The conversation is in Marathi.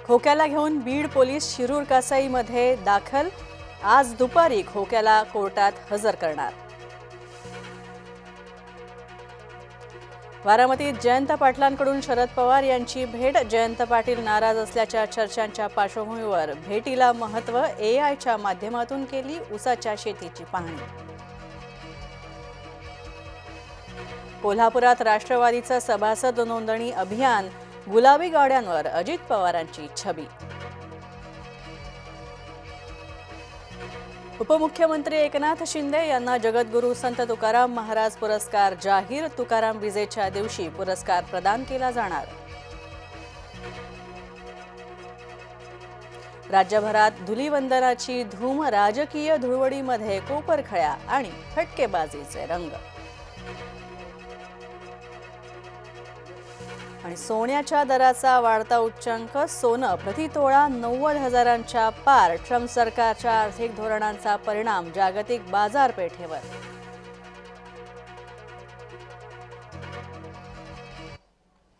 खोक्याला घेऊन बीड पोलीस शिरूर कासाईमध्ये दाखल। आज दुपारी खोक्याला कोर्टात हजर करणार। बारामतीत जयंत पाटलांकडून शरद पवार यांची भेट। जयंत पाटील नाराज असल्याच्या चर्चांच्या पार्श्वभूमीवर भेटीला महत्त्व। एआयच्या माध्यमातून केली ऊसाच्या शेतीची पाहणी। कोल्हापुरात राष्ट्रवादीचं सभासद नोंदणी अभियान। गुलाबी गाड्यांवर अजित पवारांची छबी। उपमुख्यमंत्री एकनाथ शिंदे यांना जगद्गुरू संत तुकाराम महाराज पुरस्कार जाहीर। तुकाराम विजेच्या दिवशी पुरस्कार प्रदान केला जाणार। राज्यभरात धुलीवंदनाची धूम। राजकीय धुळवडीमध्ये कोपरखळ्या आणि फटकेबाजीचे रंग। आणि सोन्याच्या दराचा वाढता उच्चांक। सोनं प्रतितोळा 90,000च्या पार। ट्रम्प सरकारच्या आर्थिक धोरणांचा परिणाम जागतिक बाजारपेठेवर।